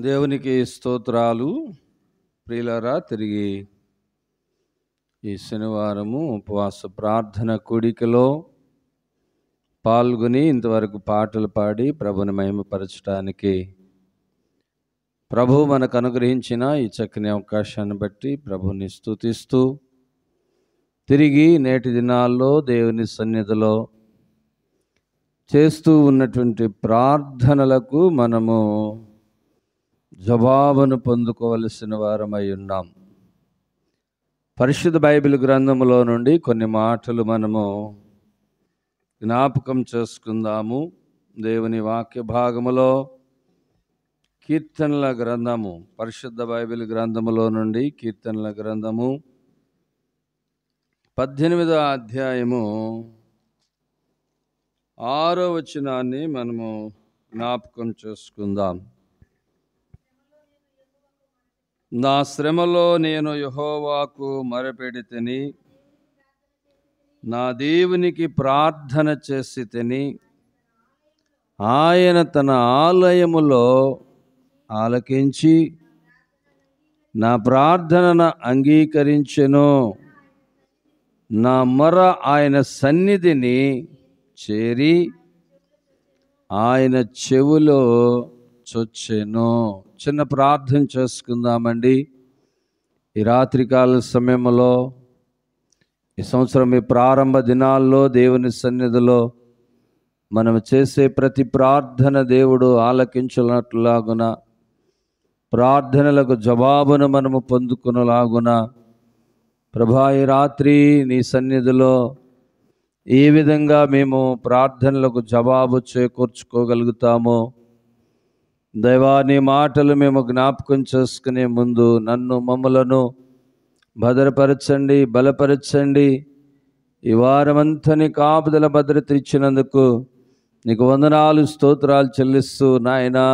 దేవునికి స్తోత్రాలు. ప్రియులారా, తిరిగి ఈ శనివారము ఉపవాస ప్రార్థన కూడికలో పాల్గొని ఇంతవరకు పాటలు పాడి ప్రభుని మహిమపరచడానికి ప్రభు మనకు అనుగ్రహించిన ఈ చక్కని అవకాశాన్ని బట్టి ప్రభుని స్తుతిస్తూ తిరిగి నేటి దినాల్లో దేవుని సన్నిధిలో చేస్తూ ఉన్నటువంటి ప్రార్థనలకు మనము జవాబును పొందుకోవలసిన వారమై ఉన్నాం. పరిశుద్ధ బైబిల్ గ్రంథములో నుండి కొన్ని మాటలు మనము జ్ఞాపకం చేసుకుందాము. దేవుని వాక్య భాగములో కీర్తనల గ్రంథము, పరిశుద్ధ బైబిల్ గ్రంథములో నుండి కీర్తనల గ్రంథము 18వ అధ్యాయము 6వ వచనాన్ని మనము జ్ఞాపకం చేసుకుందాం. నా శ్రమలో నేను యెహోవాకు మొరపెడితిని, నా దేవునికి ప్రార్థన చేసితిని. ఆయన తన ఆలయములో ఆలకించి నా ప్రార్థనను అంగీకరించెను. నా మొర ఆయన సన్నిధిని చేరి ఆయన చెవులో చొచ్చెను. చిన్న ప్రార్థన చేసుకుందామండి. ఈ రాత్రికాల సమయంలో, ఈ సంవత్సరం ఈ ప్రారంభ దినాల్లో దేవుని సన్నిధిలో మనం చేసే ప్రతి ప్రార్థన దేవుడు ఆలకించులాగున, ప్రార్థనలకు జవాబును మనము పొందుకునేలాగున ప్రభా, ఈ రాత్రి నీ సన్నిధిలో ఏ విధంగా మేము ప్రార్థనలకు జవాబు చేకూర్చుకోగలుగుతామో దైవా, నీ మాటలు మేము జ్ఞాపకం చేసుకునే ముందు మమ్మలను భద్రపరచండి, బలపరచండి. ఈ వారమంతా నీ కాపుదల భద్రత ఇచ్చినందుకు నీకు వందనాలు, స్తోత్రాలు చెల్లిస్తూ నాయనా,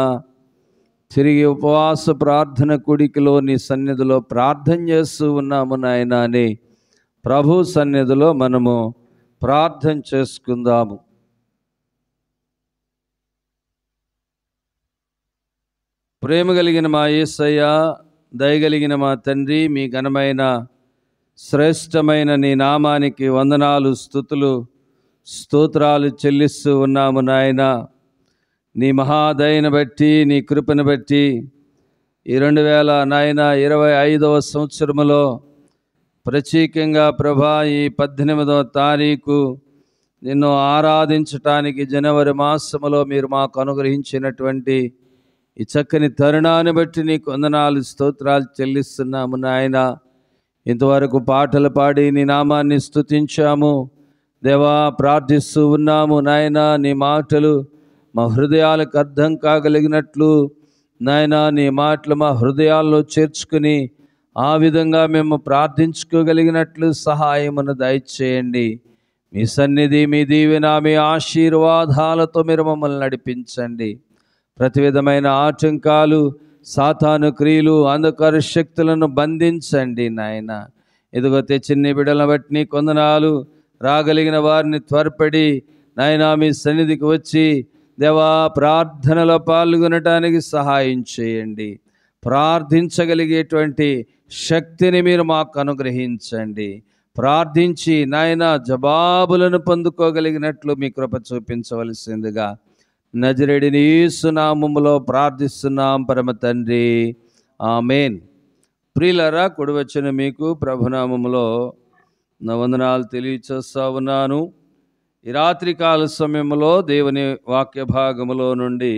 తిరిగి ఉపవాస ప్రార్థన కూడికలో నీ సన్నిధిలో ప్రార్థన చేస్తూ ఉన్నాము నాయనా అని ప్రభు సన్నిధిలో మనము ప్రార్థన చేసుకుందాము. ప్రేమ కలిగిన మా యేసయ్య, దయగలిగిన మా తండ్రి, మీ ఘనమైన శ్రేష్టమైన నీ నామానికి వందనాలు, స్తుతులు, స్తోత్రాలు చెల్లిస్తూ ఉన్నాము నాయన. నీ మహాదయను బట్టి, నీ కృపను బట్టి ఈ 2025వ సంవత్సరములో ప్రత్యేకంగా ప్రభా, ఈ 18వ తారీఖు నిన్ను ఆరాధించటానికి జనవరి మాసములో మీరు మాకు అనుగ్రహించినటువంటి ఈ చక్కని తరుణాన్ని బట్టి నీకు వందనాలు, స్తోత్రాలు చెల్లిస్తున్నాము నాయన. ఇంతవరకు పాటలు పాడి నీ నామాన్ని స్తుతించాము దేవా, ప్రార్థిస్తూ ఉన్నాము నాయన. నీ మాటలు మా హృదయాలకు అర్థం కాగలిగినట్లు నాయన, నీ మాటలు మా హృదయాల్లో చేర్చుకుని ఆ విధంగా మేము ప్రార్థించుకోగలిగినట్లు సహాయమును దయచేయండి. మీ సన్నిధి, మీ దీవెన, మీ ఆశీర్వాదాలతో మీరు మమ్మల్ని నడిపించండి. ప్రతి విధమైన ఆటంకాలు, సాతాను క్రియలు, అంధకార శక్తులను బంధించండి నాయన. ఎదుగో తెచ్చిన బిడ్డలను బట్టి నీ కొందనాలు. రాగలిగిన వారిని త్వరపడి నాయన మీ సన్నిధికి వచ్చి దేవా, ప్రార్థనలో పాల్గొనటానికి సహాయం చేయండి. ప్రార్థించగలిగేటువంటి శక్తిని మీరు మాకు అనుగ్రహించండి. ప్రార్థించి నాయన జవాబులను పొందుకోగలిగినట్లు మీ కృప చూపించవలసిందిగా నజరేయుడైన యేసు నామములో ప్రార్థిస్తున్నాం పరమ తండ్రి, ఆమేన్. ప్రియులారా, కూడి వచ్చిన మీకు ప్రభునామములో నా వందనాలు తెలియచేస్తా ఉన్నాను. ఈ రాత్రికాల సమయంలో దేవుని వాక్య భాగములో నుండి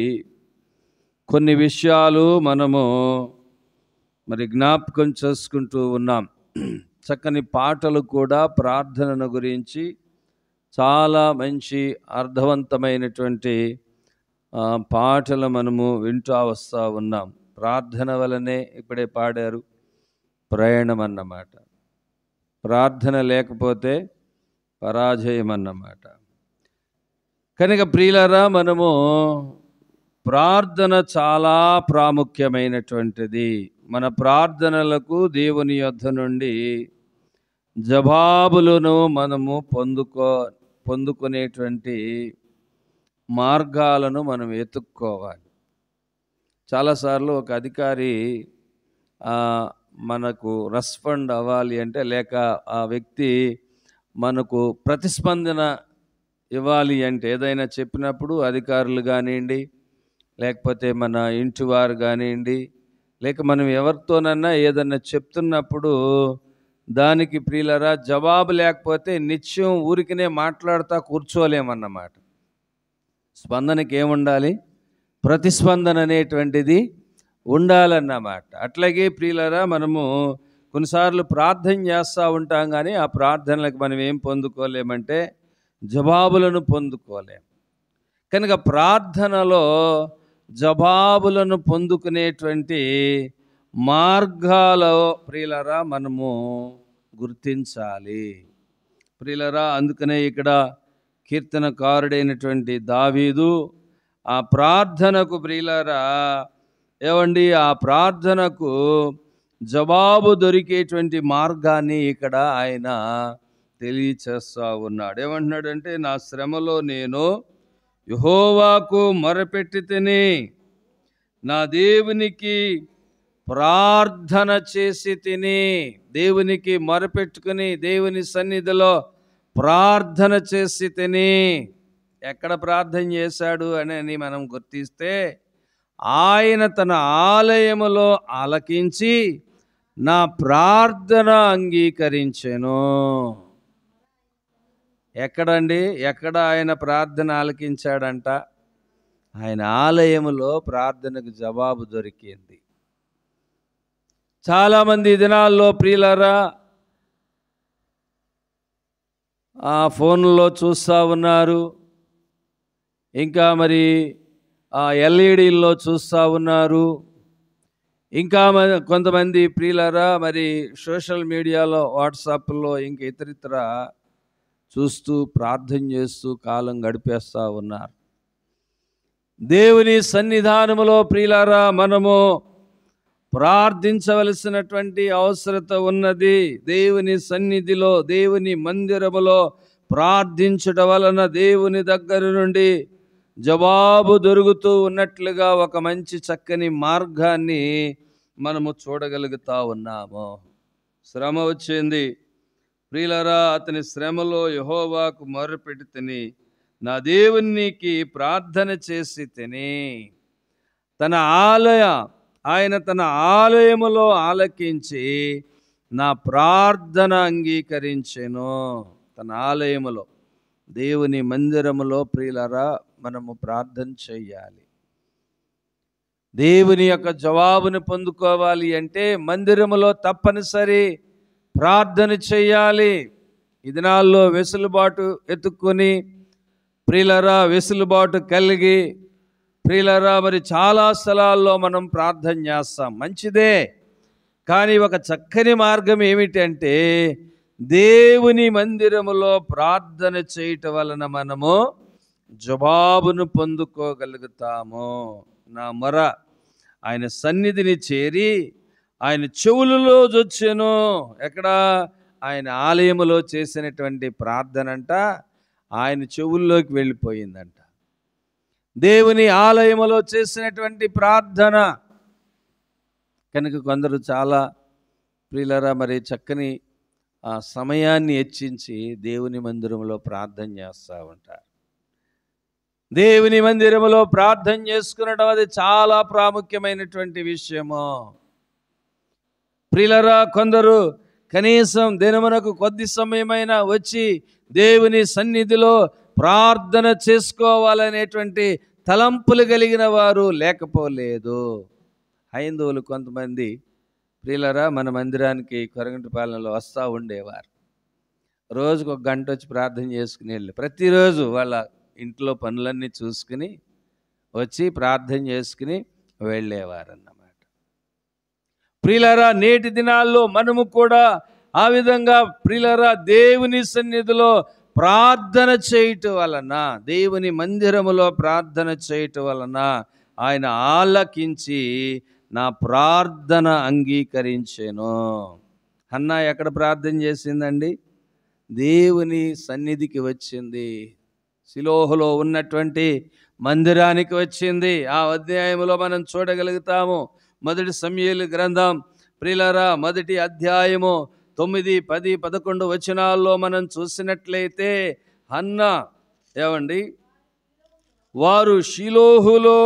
కొన్ని విషయాలు మనము జ్ఞాపకం చేసుకుంటూ ఉన్నాం. చక్కని పాటలు కూడా ప్రార్థనను గురించి చాలా మంచి అర్థవంతమైనటువంటి పాటలు మనము వింటూ వస్తూ ఉన్నాం. ప్రార్థన వలనే ఇప్పుడే పాడారు ప్రయాణం అన్నమాట. ప్రార్థన లేకపోతే పరాజయం అన్నమాట. కనుక ప్రియులారా, మనము ప్రార్థన చాలా ప్రాముఖ్యమైనటువంటిది. మన ప్రార్థనలకు దేవుని యొద్ద నుండి జవాబులను మనము పొందుకునేటువంటి మార్గాలను మనం వెతుక్కోవాలి. చాలాసార్లు ఒక అధికారి మనకు రెస్పాండ్ అవ్వాలి అంటే, లేక ఆ వ్యక్తి మనకు ప్రతిస్పందన ఇవ్వాలి అంటే, ఏదైనా చెప్పినప్పుడు అధికారులు కానివ్వండి, లేకపోతే మన ఇంటి వారు కానివ్వండి, లేక మనం ఎవరితోనన్నా ఏదన్నా చెప్తున్నప్పుడు దానికి ప్రియులరా జవాబు లేకపోతే నిత్యం ఊరికనే మాట్లాడుతూ కూర్చోలేమన్నమాట. స్పందనకి ఏముండాలి? ప్రతిస్పందన అనేటువంటిది ఉండాలన్నమాట. అట్లాగే ప్రియులరా మనము కొన్నిసార్లు ప్రార్థన చేస్తూ ఉంటాం, కానీ ఆ ప్రార్థనలకు మనం ఏం పొందుకోలేమంటే జవాబులను పొందుకోలేం. కనుక ప్రార్థనలో జవాబులను పొందుకునేటువంటి మార్గాలు ప్రియులరా మనము గుర్తించాలి. ప్రియులరా అందుకనే ఇక్కడ కీర్తనకారుడైనటువంటి దావీదు ఆ ప్రార్థనకు ప్రియులరా ఏవండి ఆ ప్రార్థనకు జవాబు దొరికేటువంటి మార్గాన్ని ఇక్కడ ఆయన తెలియచేస్తూ ఉన్నాడు. ఏమంటున్నాడంటే, నా శ్రమలో నేను యెహోవాకు మొరపెట్టితిని, నా దేవునికి ప్రార్థన చేసి తిని. దేవునికి మొరపెట్టుకుని దేవుని సన్నిధిలో ప్రార్థన చేసి తిని. ఎక్కడ ప్రార్థన చేశాడు అని మనం గుర్తిస్తే, ఆయన తన ఆలయములో ఆలకించి నా ప్రార్థన అంగీకరించెను. ఎక్కడండి? ఎక్కడ ఆయన ప్రార్థన ఆలకించాడంట? ఆయన ఆలయములో ప్రార్థనకు జవాబు దొరికింది. చాలామంది దినాల్లో ప్రియులరా ఆ ఫోన్లో చూస్తూ ఉన్నారు, ఇంకా మరి ఆ ఎల్ఈడీల్లో చూస్తూ ఉన్నారు, ఇంకా కొంతమంది ప్రియులరా మరి సోషల్ మీడియాలో వాట్సాప్లో ఇంక ఇతరితర చూస్తూ ప్రార్థన చేస్తూ కాలం గడిపేస్తూ ఉన్నారు. దేవుని సన్నిధానములో ప్రియులారా మనము ప్రార్థించవలసినటువంటి అవసరత ఉన్నది. దేవుని సన్నిధిలో దేవుని మందిరములో ప్రార్థించుట వలన దేవుని దగ్గర నుండి జవాబు దొరుకుతూ ఉన్నట్లుగా ఒక మంచి చక్కని మార్గాన్ని మనము చూడగలుగుతా ఉన్నాము. శ్రమ వచ్చింది ప్రియులారా, అతని శ్రమలో యెహోవాకు మొరపెట్టి తిని నా దేవునికి ప్రార్థన చేసి తిని. ఆయన తన ఆలయములో ఆలకించి నా ప్రార్థన అంగీకరించెను. తన ఆలయములో దేవుని మందిరములో ప్రియులారా మనము ప్రార్థన చేయాలి. దేవుని యొక్క జవాబును పొందుకోవాలి అంటే మందిరములో తప్పనిసరి ప్రార్థన చేయాలి. ఈ దినాల్లో వెసులుబాటు ఎత్తుక్కొని ప్రియులారా వెసులుబాటు కలిగి ప్రియులారా మరి చాలా స్థలాల్లో మనం ప్రార్థన చేస్తాం, మంచిదే. కానీ ఒక చక్కని మార్గం ఏమిటంటే దేవుని మందిరములో ప్రార్థన చేయటం వలన మనము జవాబును పొందుకోగలుగుతాము. నా మొర ఆయన సన్నిధిని చేరి ఆయన చెవులలో జొచ్చెను. ఎక్కడ? ఆయన ఆలయములో చేసినటువంటి ప్రార్థన అంట ఆయన చెవుల్లోకి వెళ్ళిపోయిందంట. దేవుని ఆలయములో చేసినటువంటి ప్రార్థన కనుక కొందరు చాలా ప్రియులారా మరి చక్కని ఆ సమయాన్ని హెచ్చించి దేవుని మందిరంలో ప్రార్థన చేస్తూ ఉంటారు. దేవుని మందిరములో ప్రార్థన చేసుకునడం అది చాలా ప్రాముఖ్యమైనటువంటి విషయము. ప్రియులారా కొందరు కనీసం దినమునకు కొద్ది సమయమైనా వచ్చి దేవుని సన్నిధిలో ప్రార్థన చేసుకోవాలనేటువంటి తలంపులు కలిగిన వారు లేకపోలేదు. హైందవులు కొంతమంది ప్రియులారా మన మందిరానికి కొరగంటిపాలెంలో వస్తూ ఉండేవారు. రోజుకు ఒక గంట వచ్చి ప్రార్థన చేసుకుని వెళ్ళి ప్రతిరోజు వాళ్ళ ఇంట్లో పనులన్నీ చూసుకుని వచ్చి ప్రార్థన చేసుకుని వెళ్ళేవారన్నమాట. ప్రియులారా నేటి దినాల్లో మనము కూడా ఆ విధంగా ప్రియులారా దేవుని సన్నిధిలో ప్రార్థన చేయటం వలన, దేవుని మందిరములో ప్రార్థన చేయటం వలన ఆయన ఆలకించి నా ప్రార్థన అంగీకరించెను. హన్నా ఎక్కడ ప్రార్థన చేసిందండి? దేవుని సన్నిధికి వచ్చింది. షిలోహులో ఉన్నటువంటి మందిరానికి వచ్చింది. ఆ అధ్యాయంలో మనం చూడగలుగుతాము. మొదటి సమూయేలు గ్రంథం ప్రియులారా మొదటి అధ్యాయము 9, 10, 11 వచనాల్లో మనం చూసినట్లయితే హన్నా ఏమండి వారు షిలోహులో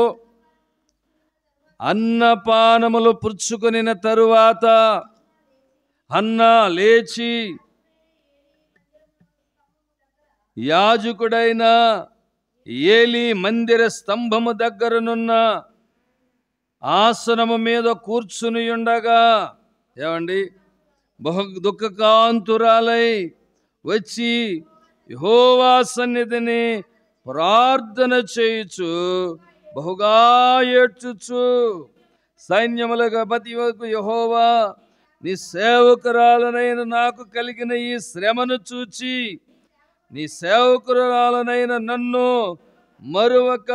అన్నపానములు పుచ్చుకొనిన తరువాత హన్నా లేచి యాజకుడైన ఏలీ మందిర స్తంభము దగ్గరనున్న ఆసనము మీద కూర్చుని ఉండగా ఏమండి బహు దుఃఖకాంతురాలై వచ్చి యెహోవా సన్నిధిని ప్రార్థన చేయుచు బహుగా ఏడ్చుచు, సైన్యములకు అధిపతియగు యెహోవా, నీ సేవకురాలనైన నాకు కలిగిన ఈ శ్రమను చూచి నీ సేవకురాలనైన నన్ను మరువక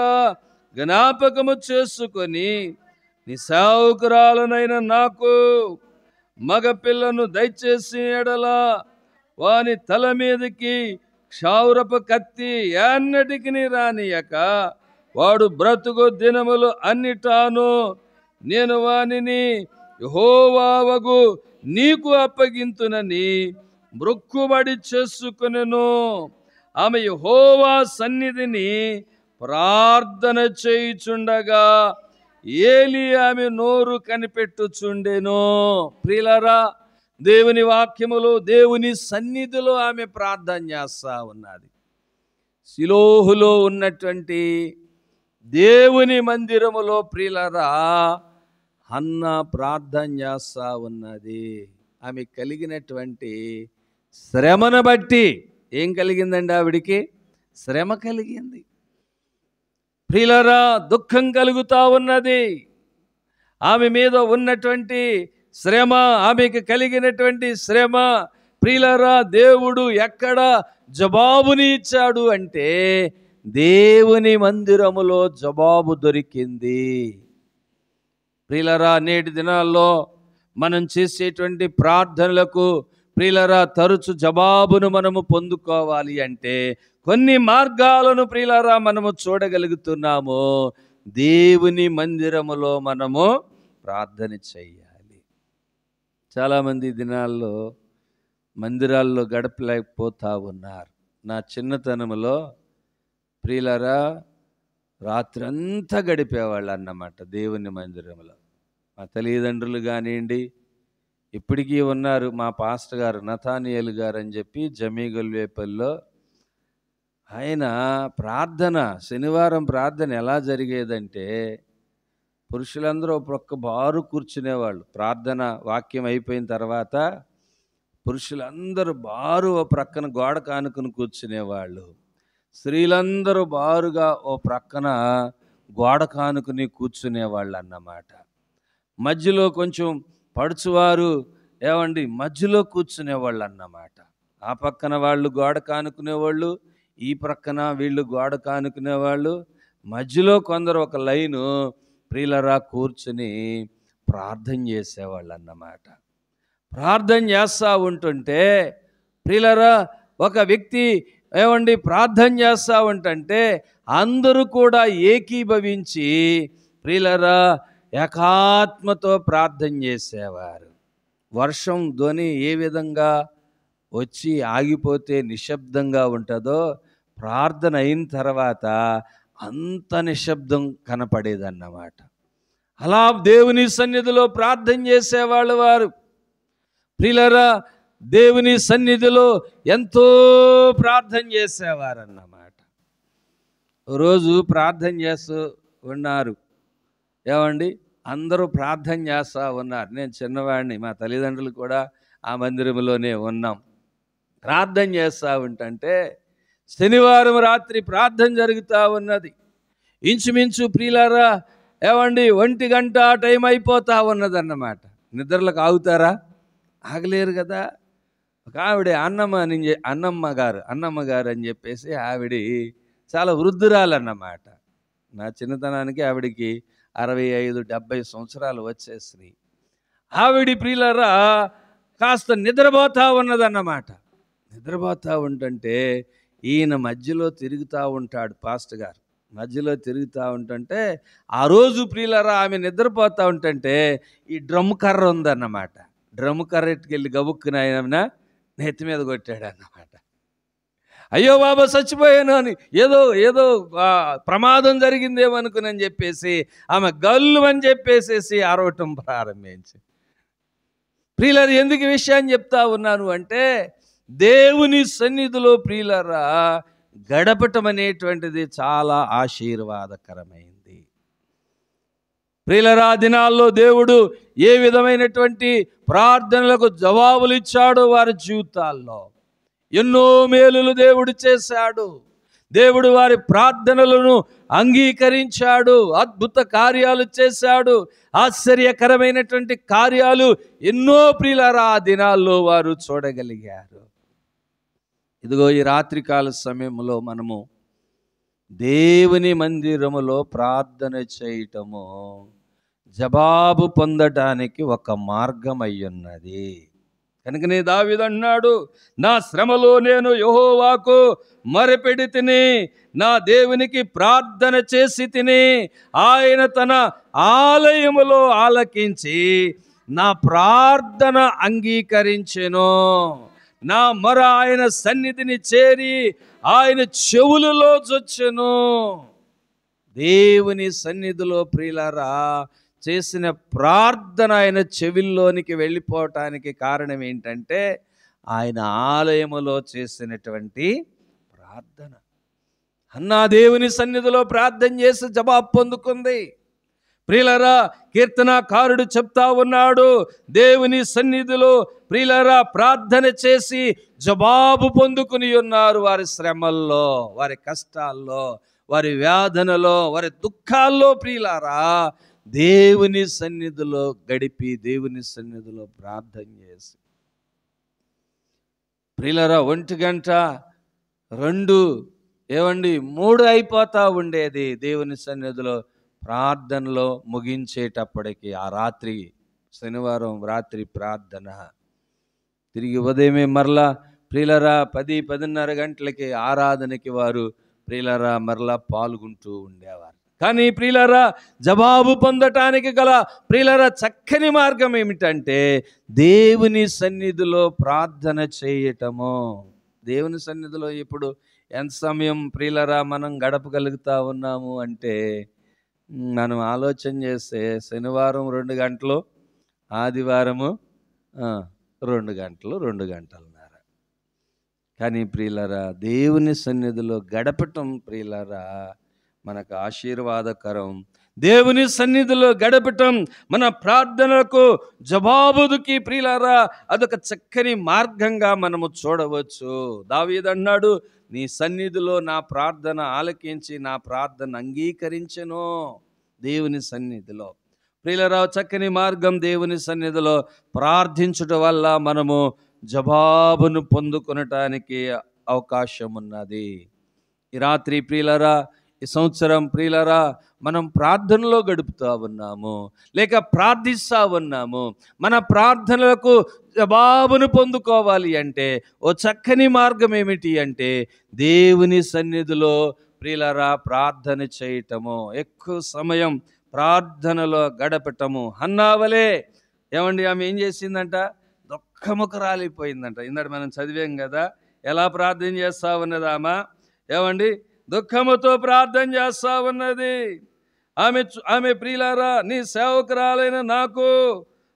జ్ఞాపకము చేసుకొని నీ సేవకురాలనైన నాకు మగపిల్లను దయచేసి ఎడలా వాని తల మీదకి క్షౌరపు కత్తి ఎన్నటికి రానియక వాడు బ్రతుకు దినములు అన్నిటాను నేను వానిని యెహోవావగు నీకు అప్పగింతునని మృక్కుబడి చేసుకొనెను. ఆమె యెహోవా సన్నిధిని ప్రార్థన చేయుచుండగా ఏలీ ఆమె నోరు కనిపెట్టుచుండెను. ప్రియులారా, దేవుని వాక్యములో దేవుని సన్నిధిలో ఆమె ప్రార్థన చేస్తా ఉన్నది. షిలోహులో ఉన్నటువంటి దేవుని మందిరములో ప్రియులారా హన్నా ప్రార్థన చేస్తా ఉన్నది. ఆమె కలిగినటువంటి శ్రమను బట్టి ఏం కలిగిందండి? ఆవిడికి శ్రమ కలిగింది. ప్రియులారా, దుఃఖం కలుగుతా ఉన్నది. ఆమె మీద ఉన్నటువంటి శ్రమ, ఆమెకు కలిగినటువంటి శ్రమ ప్రియులారా దేవుడు ఎక్కడ జవాబుని ఇచ్చాడు అంటే దేవుని మందిరములో జవాబు దొరికింది. ప్రియులారా, నేటి దినాల్లో మనం చేసేటువంటి ప్రార్థనలకు ప్రియులారా తరచు జవాబును మనము పొందుకోవాలి అంటే కొన్ని మార్గాలను ప్రియులారా మనము చూడగలుగుతున్నాము. దేవుని మందిరములో మనము ప్రార్థన చెయ్యాలి. చాలామంది దినాల్లో మందిరాల్లో గడపలేకపోతా ఉన్నారు. నా చిన్నతనంలో ప్రియులారా రాత్రంతా గడిపేవాళ్ళు అన్నమాట దేవుని మందిరంలో. మా తల్లిదండ్రులు కానివ్వండి, ఇప్పటికీ ఉన్నారు. మా పాస్టర్ గారు నతానియేలు గారు అని చెప్పి జమీగల్వేపల్లో ఆయన ప్రార్థన, శనివారం ప్రార్థన ఎలా జరిగేదంటే పురుషులందరూ ఒక్క బారు కూర్చునేవాళ్ళు. ప్రార్థన వాక్యం అయిపోయిన తర్వాత పురుషులందరూ బారు ఓ ప్రక్కన గోడ కానుకుని కూర్చునేవాళ్ళు. స్త్రీలందరూ బారుగా ఓ ప్రక్కన గోడ కానుకుని కూర్చునేవాళ్ళు అన్నమాట. మధ్యలో కొంచెం పడుచువారు ఏమండి మధ్యలో కూర్చునేవాళ్ళు అన్నమాట. ఆ పక్కన వాళ్ళు గోడ కానుకునేవాళ్ళు, ఈ ప్రక్కన వీళ్ళు గోడ కానుకునేవాళ్ళు. మధ్యలో కొందరు ఒక లైను ప్రియులరా కూర్చుని ప్రార్థన చేసేవాళ్ళు అన్నమాట. ప్రార్థన చేస్తూ ఉంటుంటే ప్రియులరా ఒక వ్యక్తి ఏమండి ప్రార్థన చేస్తూ ఉంటుంటే అందరూ కూడా ఏకీభవించి ప్రియులరా ఏకాత్మతో ప్రార్థన చేసేవారు. వర్షం ధ్వని ఏ విధంగా వచ్చి ఆగిపోతే నిశ్శబ్దంగా ఉంటుందో ప్రార్థన అయిన తర్వాత అంత నిశ్శబ్దం కనపడేదన్నమాట. అలా దేవుని సన్నిధిలో ప్రార్థన చేసేవాళ్ళు వారు. ప్రియులారా, దేవుని సన్నిధిలో ఎంతో ప్రార్థన చేసేవారన్నమాట. రోజు ప్రార్థన చేస్తూ ఉన్నారు. ఏమండి అందరూ ప్రార్థన చేస్తూ ఉన్నారు. నేను చిన్నవాడిని, మా తల్లిదండ్రులు కూడా ఆ మందిరంలోనే ఉన్నాం. ప్రార్థన చేస్తూ ఉంటుంటే శనివారం రాత్రి ప్రార్థన జరుగుతూ ఉన్నది. ఇంచుమించు ప్రియులారా ఏమండి 1 గంట టైం అయిపోతూ ఉన్నదన్నమాట. నిద్రలకు ఆగుతారా? ఆగలేరు కదా. ఒక ఆవిడ అన్నమ్మ గారు అని చెప్పేసి ఆవిడ చాలా వృద్ధురాలన్నమాట. నా చిన్నతనానికి ఆవిడికి 65-70 సంవత్సరాలు వచ్చేసినాయి. ఆవిడ ప్రియులారా కాస్త నిద్రపోతూ ఉన్నదన్నమాట. నిద్రపోతూ ఉంటుంటే ఈయన మధ్యలో తిరుగుతూ ఉంటాడు పాస్టర్ గారు. మధ్యలో తిరుగుతూ ఉంటుంటే ఆ రోజు ప్రియులారా ఆమె నిద్రపోతూ ఉంటుంటే ఈ డ్రమ్ కర్ర ఉందన్నమాట. డ్రమ్ కర్ర ఎట్టుకెళ్ళి గబుక్కున ఆయన నెత్తి మీద కొట్టాడు అన్నమాట. అయ్యో బాబా చచ్చిపోయాను అని ఏదో ఏదో ప్రమాదం జరిగిందేమో అనుకుని చెప్పేసి ఆమె గల్లు అని చెప్పేసేసి అరవటం ప్రారంభించి. ప్రియులారా ఎందుకు ఈ విషయాన్ని చెప్తా ఉన్నాను అంటే, దేవుని సన్నిధిలో ప్రియులారా గడపటం అనేటువంటిది చాలా ఆశీర్వాదకరమైంది. ప్రియులారా దినాల్లో దేవుడు ఏ విధమైనటువంటి ప్రార్థనలకు జవాబులు ఇచ్చాడో వారి జీవితాల్లో ఎన్నో మేలులు దేవుడు చేశాడు. దేవుడు వారి ప్రార్థనలను అంగీకరించాడు, అద్భుత కార్యాలు చేశాడు, ఆశ్చర్యకరమైనటువంటి కార్యాలు ఎన్నో ప్రియులారా ఆ దినాల్లో వారు చూడగలిగారు. ఇదిగో ఈ రాత్రికాల సమయంలో మనము దేవుని మందిరములో ప్రార్థన చేయటము జవాబు పొందటానికి ఒక మార్గం అయ్యున్నది. కనుకనే దావీదు అన్నాడు, నా శ్రమలో నేను యెహోవాకు మొరపెడి తిని, నా దేవునికి ప్రార్థన చేసి తిని, ఆయన తన ఆలయములో ఆలకించి నా ప్రార్థన అంగీకరించెను. నా మొర ఆయన సన్నిధిని చేరి ఆయన చెవులలో చొచ్చెను. దేవుని సన్నిధిలో ప్రియులారా చేసిన ప్రార్థన ఆయన చెవిల్లోనికి వెళ్ళిపోవటానికి కారణం ఏంటంటే ఆయన ఆలయములో చేసినటువంటి ప్రార్థన. హన్నా దేవుని సన్నిధిలో ప్రార్థన చేసి జవాబు పొందుకుంది. ప్రియులారా కీర్తనాకారుడు చెప్తా ఉన్నాడు, దేవుని సన్నిధిలో ప్రియులారా ప్రార్థన చేసి జవాబు పొందుకుని ఉన్నారు. వారి శ్రమల్లో, వారి కష్టాల్లో, వారి వేదనలో, వారి దుఃఖాల్లో ప్రియులారా దేవుని సన్నిధిలో గడిపి దేవుని సన్నిధిలో ప్రార్థన చేసి ప్రియులారా 1 గంట 2 3 అయిపోతా ఉండేది దేవుని సన్నిధిలో ప్రార్థనలో ముగించేటప్పటికి. ఆ రాత్రి శనివారం రాత్రి ప్రార్థన తిరిగి ఉదయమే మరలా ప్రియులారా 10-10:30 గంటలకి ఆరాధనకి వారు ప్రియులారా మరలా పాల్గొంటూ ఉండేవారు. కానీ ప్రియులారా జవాబు పొందటానికి గల ప్రియులారా చక్కని మార్గం ఏమిటంటే దేవుని సన్నిధిలో ప్రార్థన చేయటము. దేవుని సన్నిధిలో ఇప్పుడు ఎంత సమయం ప్రియులారా మనం గడపగలుగుతా ఉన్నాము అంటే, మనం ఆలోచన చేస్తే శనివారం 2 గంటలు, ఆదివారము 2 గంటలు, 2 గంటలన్నర. కానీ ప్రియులారా దేవుని సన్నిధిలో గడపటం ప్రియులారా మనకు ఆశీర్వాదకరం. దేవుని సన్నిధిలో గడపటం మన ప్రార్థనలకు జవాబుకి ప్రియులారా అదొక చక్కని మార్గంగా మనము చూడవచ్చు. దావీదు అన్నాడు, నీ సన్నిధిలో నా ప్రార్థన ఆలకించి నా ప్రార్థన అంగీకరించెను. దేవుని సన్నిధిలో ప్రియులారా చక్కని మార్గం. దేవుని సన్నిధిలో ప్రార్థించుట వల్ల మనము జవాబును పొందుకొనటానికి అవకాశం ఉన్నది. ఈ రాత్రి ప్రియులారా, ఈ సంవత్సరం ప్రియులారా మనం ప్రార్థనలో గడుపుతూ ఉన్నాము, లేక ప్రార్థిస్తూ ఉన్నాము. మన ప్రార్థనలకు జవాబును పొందుకోవాలి అంటే ఓ చక్కని మార్గం ఏమిటి అంటే దేవుని సన్నిధిలో ప్రియులారా ప్రార్థన చేయటము, ఎక్కువ సమయం ప్రార్థనలో గడపటము. హన్నావలే ఆమె ఏం చేసిందంట? దుఃఖముకు రాలిపోయిందంట. ఇందాక మనం చదివాం కదా ఎలా ప్రార్థన చేస్తా ఉన్నదామా? దుఃఖముతో ప్రార్థన చేస్తా ఉన్నది. ఆమె ప్రియులారా నీ సేవకురాలైన నాకు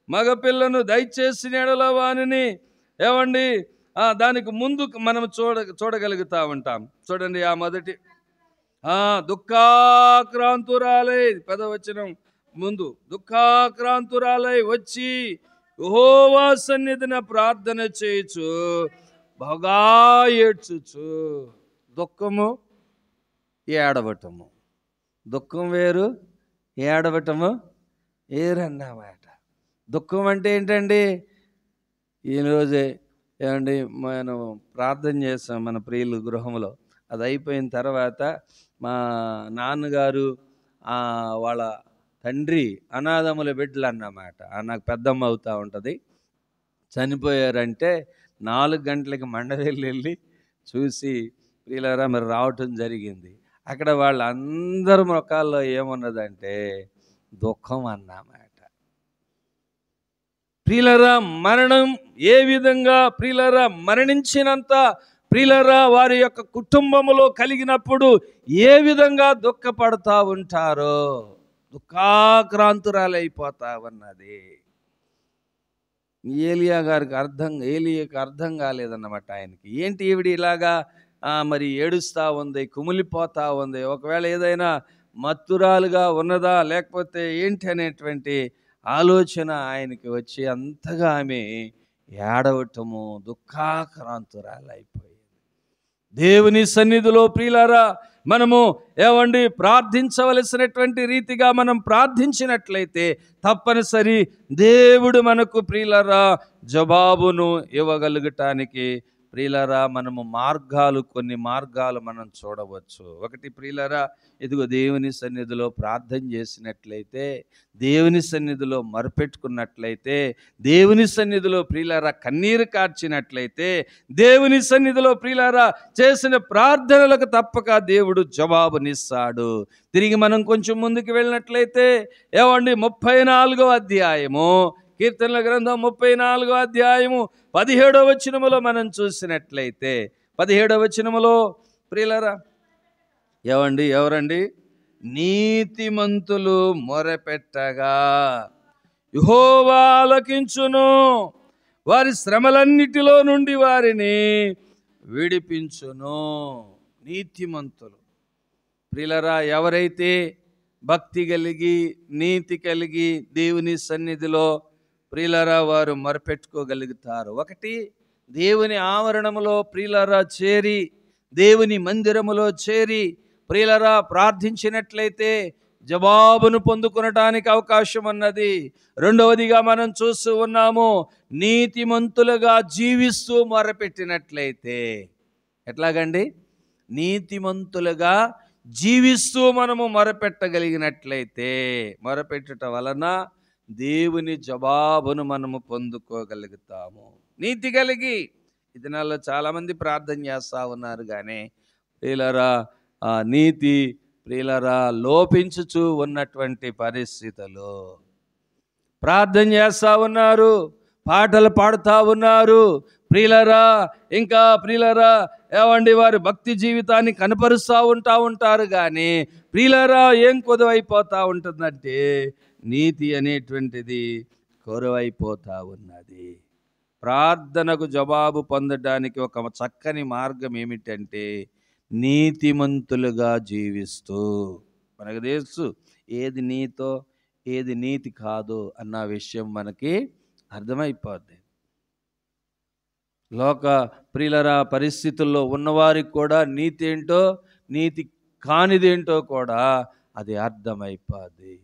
మగపిల్లను దయచేసి ఎడలవాని దానికి ముందు మనం చూడగలుగుతా ఉంటాం. చూడండి ఆ మొదటి దుఃఖాక్రాంతురాలై 10వ వచనం ముందు దుఃఖాక్రాంతురాలై వచ్చి యెహోవా సన్నిధిన ప్రార్థన చేయుచు బాగా ఏడ్చుచు. దుఃఖము ఏడవటము, దుఃఖం వేరు, ఏడవటము ఏరన్నమాట. దుఃఖం అంటే ఏంటండి? ఈరోజే మనం ప్రార్థన చేస్తాం మన ప్రియులు గృహంలో. అది అయిపోయిన తర్వాత మా నాన్నగారు వాళ్ళ తండ్రి అనాథముల బిడ్డలు అన్నమాట, నాకు పెద్దమ్మ అవుతూ ఉంటుంది, చనిపోయారంటే 4 గంటలకి మండవెళ్ళి వెళ్ళి చూసి ప్రియులారా మరి రావటం జరిగింది. అక్కడ వాళ్ళందరి ముఖాల్లో ఏమున్నదంటే దుఃఖం అన్నమాట. ప్రియులారా మరణం ఏ విధంగా ప్రియులారా మరణించినంత ప్రియులారా వారి యొక్క కుటుంబములో కలిగినప్పుడు ఏ విధంగా దుఃఖపడతా ఉంటారో దుఃఖాక్రాంతురాలైపోతా ఉన్నది. ఏలియాకి అర్థం కాలేదన్నమాట. ఆయనకి ఏంటి ఈవిడ ఇలాగా మరి ఏడుస్తూ ఉంది, కుమిలిపోతా ఉంది, ఒకవేళ ఏదైనా మత్తురాలుగా ఉన్నదా లేకపోతే ఏంటి అనేటువంటి ఆలోచన ఆయనకి వచ్చి అంతగా ఆమె ఏడవటము, దుఃఖాక్రాంతురాలైపోయింది. దేవుని సన్నిధిలో ప్రియులారా మనము ప్రార్థించవలసినటువంటి రీతిగా మనం ప్రార్థించినట్లయితే తప్పనిసరి దేవుడు మనకు ప్రియులారా జవాబును ఇవ్వగలుగటానికి ప్రియులారా మనము కొన్ని మార్గాలు మనం చూడవచ్చు. ఒకటి ప్రియులారా, ఇదిగో దేవుని సన్నిధిలో ప్రార్థన చేసినట్లయితే, దేవుని సన్నిధిలో మొరపెట్టుకున్నట్లయితే, దేవుని సన్నిధిలో ప్రియులారా కన్నీరు కార్చినట్లయితే, దేవుని సన్నిధిలో ప్రియులారా చేసిన ప్రార్థనలకు తప్పక దేవుడు జవాబునిస్తాడు. తిరిగి మనం కొంచెం ముందుకు వెళ్ళినట్లయితే 34వ అధ్యాయము, కీర్తనల గ్రంథం 34వ అధ్యాయము 17వ వచనములో మనం చూసినట్లయితే 17వ వచనములో ప్రియులారా ఎవరండి? నీతిమంతులు మొరపెట్టగా యెహోవా ఆలకించును, వారి శ్రమలన్నిటిలో నుండి వారిని విడిపించును. నీతిమంతులు ప్రియులారా ఎవరైతే భక్తి కలిగి నీతి కలిగి దేవుని సన్నిధిలో ప్రియులారా వారు మొరపెట్టుకోగలుగుతారు. ఒకటి, దేవుని ఆవరణములో ప్రియులారా చేరి, దేవుని మందిరములో చేరి ప్రియులారా ప్రార్థించినట్లయితే జవాబును పొందుకొనటానికి అవకాశం ఉన్నది. రెండవదిగా మనం చూస్తూ ఉన్నాము, నీతిమంతులుగా జీవిస్తూ మొరపెట్టినట్లయితే. ఎట్లాగండి? నీతిమంతులుగా జీవిస్తూ మనము మొరపెట్టగలిగినట్లయితే, మొరపెట్టుట వలన దేవుని జవాబును మనము పొందుకోగలుగుతాము. నీతి కలిగి ఈ దినాల్లో చాలామంది ప్రార్థన చేస్తూ ఉన్నారు, కానీ ప్రియులారా నీతి ప్రియులారా లోపించుచూ ఉన్నటువంటి పరిస్థితులు. ప్రార్థన చేస్తూ ఉన్నారు, పాటలు పాడుతూ ఉన్నారు ప్రియులారా, ఇంకా ప్రియులారా వారి భక్తి జీవితాన్ని కనపరుస్తూ ఉంటారు, కానీ ప్రియులారా ఏం కొదువైపోతూ ఉంటుందంటే నీతి అనేటువంటిది కొరువైపోతూ ఉన్నది. ప్రార్థనకు జవాబు పొందడానికి ఒక చక్కని మార్గం ఏమిటంటే నీతిమంతులుగా జీవిస్తూ, మనకు తెలుసు ఏది నీతో ఏది నీతి కాదు అన్న విషయం మనకి అర్థమైపోద్ది. లోక ప్రియులరా పరిస్థితుల్లో ఉన్నవారికి కూడా నీతి ఏంటో నీతి కానిదేంటో కూడా అది అర్థమైపోద్ది.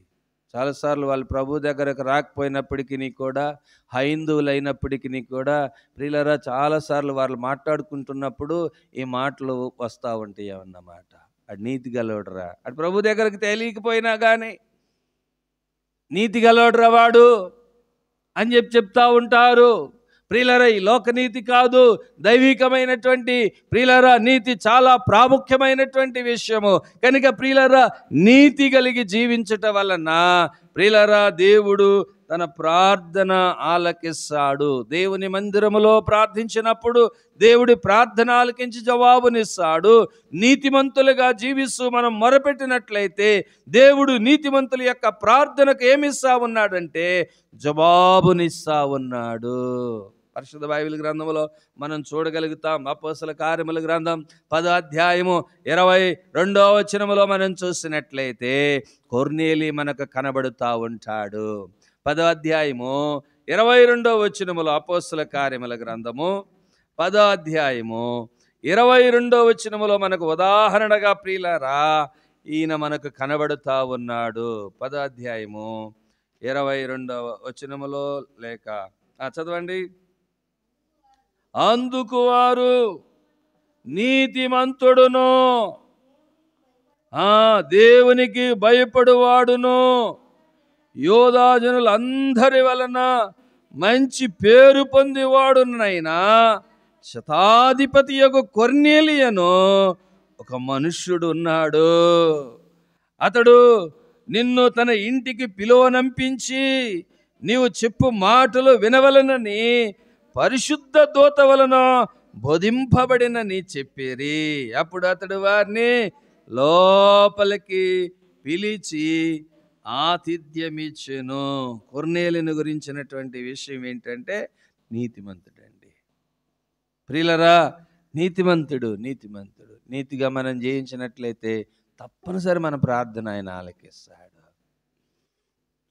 చాలాసార్లు వాళ్ళు ప్రభు దగ్గరకు రాకపోయినప్పటికీ కూడా, హైందువులైనప్పటికీ కూడా ప్రియులరా చాలాసార్లు వాళ్ళు మాట్లాడుకుంటున్నప్పుడు ఈ మాటలు వస్తూ ఉంటాయి అన్నమాట. అది నీతి గలవడరా, అటు ప్రభు దగ్గరకు తెలియకపోయినా కానీ నీతి గలవడరా వాడు అని చెప్తా ఉంటారు. ప్రియులరా ఈ లోకనీతి కాదు, దైవికమైనటువంటి ప్రియులరా నీతి చాలా ప్రాముఖ్యమైనటువంటి విషయము. కనుక ప్రియులరా నీతి కలిగి జీవించటం వలన ప్రియులరా దేవుడు తన ప్రార్థన ఆలకిస్తాడు. దేవుని మందిరములో ప్రార్థించినప్పుడు దేవుడి ప్రార్థన ఆలకించి జవాబునిస్తాడు. నీతిమంతులుగా జీవిస్తూ మనం మొరపెట్టినట్లయితే దేవుడు నీతిమంతుల యొక్క ప్రార్థనకు ఏమిస్తా ఉన్నాడంటే జవాబునిస్తా ఉన్నాడు. పరిశుద్ధ బైబిల్ గ్రంథంలో మనం చూడగలుగుతాం. అపోస్తల కార్యముల గ్రంథం 10వ అధ్యాయము 22వ వచనములో మనం చూసినట్లయితే కొర్నేలి మనకు కనబడుతూ ఉంటాడు. 10వ అధ్యాయము 22వ వచనములో అపోస్తల కార్యముల గ్రంథము 10వ అధ్యాయము 22వ వచనములో మనకు ఉదాహరణగా ప్రియులారా ఈయన మనకు కనబడుతూ ఉన్నాడు. 10వ అధ్యాయము 22వ వచనములో లేక చదవండి. అందుకు వారు నీతిమంతుడును దేవునికి భయపడువాడును యోధాజనులందరి వలన మంచి పేరు పొందేవాడునైనా శతాధిపతి యొక్క కొర్నేలియను ఒక మనుష్యుడు ఉన్నాడు. అతడు నిన్ను తన ఇంటికి పిలువనంపించి నీవు చెప్పు మాటలు వినవలనని పరిశుద్ధ దూత వలన బోధింపబడినని చెప్పిరి. అప్పుడు అతడు వారిని లోపలికి పిలిచి ఆతిథ్యమిచ్చెను. కొర్నేలిని గురించినటువంటి విషయం ఏంటంటే నీతిమంతుడండి. ప్రియులరా, నీతిమంతుడు నీతిగా మనం జయించినట్లయితే తప్పనిసరి మన ప్రార్థన ఆయన ఆలకిస్తాడు.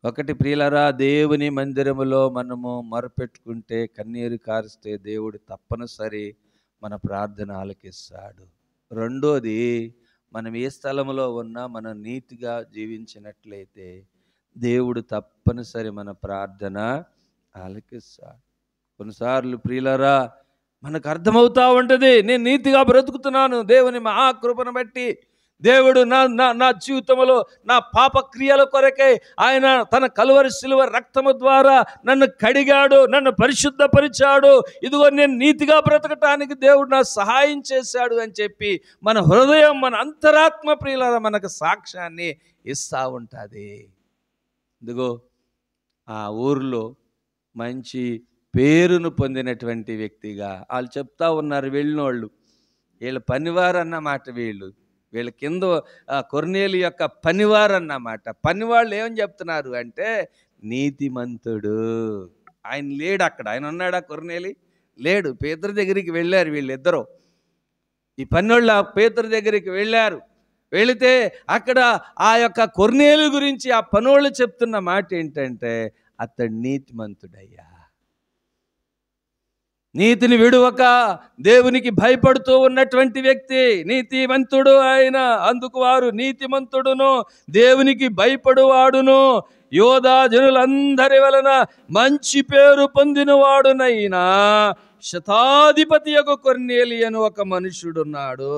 ఒకటి ప్రియులరా, దేవుని మందిరములో మనము మొరపెట్టుకుంటే, కన్నీరు కారిస్తే దేవుడు తప్పనిసరి మన ప్రార్థన ఆలకిస్తాడు. రెండోది, మనం ఏ స్థలంలో ఉన్నా మనం నీతిగా జీవించినట్లయితే దేవుడు తప్పనిసరి మన ప్రార్థన ఆలకిస్తాడు. కొన్నిసార్లు ప్రియులరా మనకు అర్థమవుతూ ఉంటుంది, నేను నీతిగా బ్రతుకుతున్నాను, దేవుని మహాకృపను బట్టి దేవుడు నా జీవితంలో నా పాపక్రియల కొరకై ఆయన తన కలువరి శిలువ రక్తము ద్వారా నన్ను కడిగాడు, నన్ను పరిశుద్ధపరిచాడు, ఇదిగో నేను నీతిగా బ్రతకటానికి దేవుడు నా సహాయం చేశాడు అని చెప్పి మన హృదయం, మన అంతరాత్మ ప్రియులారా మనకు సాక్ష్యాన్ని ఇస్తూ ఉంటుంది. ఇదిగో ఆ ఊరిలో మంచి పేరును పొందినటువంటి వ్యక్తిగా వాళ్ళు చెప్తా ఉన్నారు, వెళ్ళినోళ్ళు వీళ్ళ పనివారు అన్నమాట. వీళ్ళ కింద కొర్నేలి యొక్క పనివారు అన్నమాట. పనివాళ్ళు ఏమని చెప్తున్నారు అంటే నీతిమంతుడు. ఆయన లేడు అక్కడ. ఆయన ఉన్నాడా? కొర్నేలి లేడు. పేతురు దగ్గరికి వెళ్ళారు వీళ్ళిద్దరూ. ఈ పనివాళ్ళు ఆ పేతురు దగ్గరికి వెళ్ళారు. వెళితే అక్కడ ఆ యొక్క కొర్నేలి గురించి ఆ పనోళ్ళు చెప్తున్న మాట ఏంటంటే అతడు నీతిమంతుడయ్యా, నీతిని విడువక దేవునికి భయపడుతూ ఉన్నటువంటి వ్యక్తి నీతిమంతుడు ఆయన. అందుకు వారు నీతిమంతుడును దేవునికి భయపడువాడును యోధా జనులందరి వలన మంచి పేరు పొందినవాడునైనా శతాధిపతి యొక్క కొర్నేలి అని ఒక మనుషుడున్నాడు.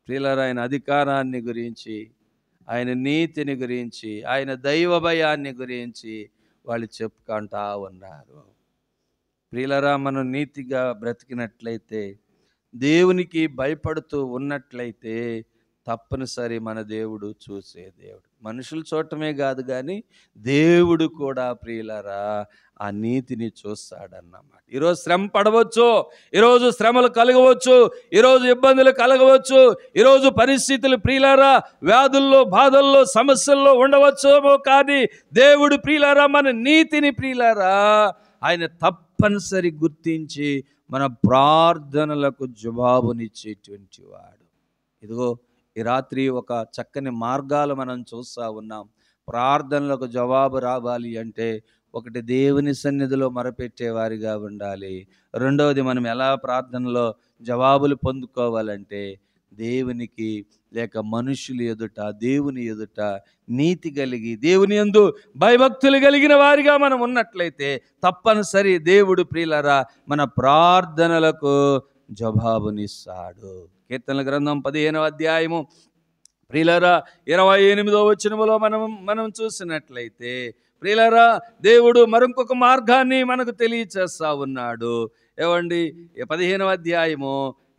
ప్రియులారా, ఆయన అధికారాన్ని గురించి, ఆయన నీతిని గురించి, ఆయన దైవ భయాన్ని గురించి వాళ్ళు చెప్పుకుంటా ఉన్నారు. ప్రియులారా, మనం నీతిగా బ్రతికినట్లయితే, దేవునికి భయపడుతూ ఉన్నట్లయితే తప్పనిసరి మన దేవుడు చూసే దేవుడు. మనుషులు చూడటమే కాదు కానీ దేవుడు కూడా ప్రియులారా ఆ నీతిని చూస్తాడన్నమాట. ఈరోజు శ్రమ పడవచ్చు, ఈరోజు శ్రమలు కలగవచ్చు, ఈరోజు ఇబ్బందులు కలగవచ్చు, ఈరోజు పరిస్థితులు ప్రియులారా వ్యాధుల్లో, బాధల్లో, సమస్యల్లో ఉండవచ్చేమో, కానీ దేవుడు ప్రియులారా మన నీతిని ప్రియులారా ఆయన తప్పనిసరి గుర్తించి మన ప్రార్థనలకు జవాబునిచ్చేటువంటి వాడు. ఇదిగో ఈ రాత్రి ఒక చక్కని మార్గాలు మనం చూస్తూ ఉన్నాం. ప్రార్థనలకు జవాబు రావాలి అంటే ఒకటి దేవుని సన్నిధిలో మొరపెట్టేవారిగా ఉండాలి. రెండవది మనం ఎలా ప్రార్థనలో జవాబులు పొందుకోవాలంటే దేవునికి లేక మనుషులు ఎదుట, దేవుని ఎదుట నీతి కలిగి, దేవుని యందు భయభక్తులు కలిగిన వారిగా మనం ఉన్నట్లయితే తప్పనిసరి దేవుడు ప్రియులారా మన ప్రార్థనలకు జవాబునిస్తాడు. కీర్తనల గ్రంథం 15వ అధ్యాయము ప్రియులారా 28వ వచనములో మనం చూసినట్లయితే ప్రియులారా దేవుడు మరొక మార్గాన్ని మనకు తెలియచేస్తా ఉన్నాడు. ఏవండి 15వ అధ్యాయము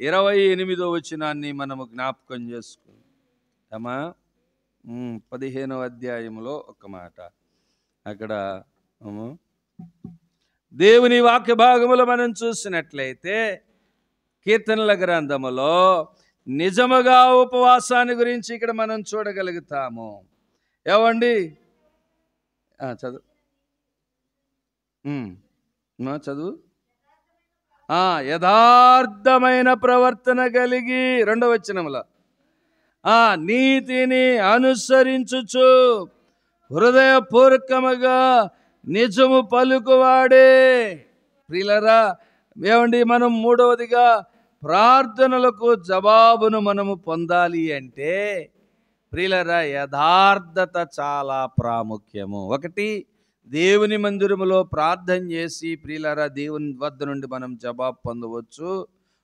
28వ వచనాన్ని మనము జ్ఞాపకం చేసుకుంటామా? 15వ అధ్యాయములో ఒక మాట అక్కడ దేవుని వాక్య భాగములో మనం చూసినట్లయితే కీర్తనల గ్రంథములో నిజముగా ఉపవాసాన్ని గురించి ఇక్కడ మనం చూడగలుగుతాము. ఏవండి చదువు చదువు యథార్థమైన ప్రవర్తన కలిగి 2వ వచనములో నీతిని అనుసరించుచు హృదయపూర్వకముగా నిజము పలుకువాడే. ప్రియులారా ఏమండి, మనం 3వదిగా ప్రార్థనలకు జవాబును మనము పొందాలి అంటే ప్రియులారా యథార్థత చాలా ప్రాముఖ్యము. ఒకటి, దేవుని మందిరములో ప్రార్థన చేసి ప్రియులారా దేవుని వద్ద నుండి మనం జవాబు పొందవచ్చు.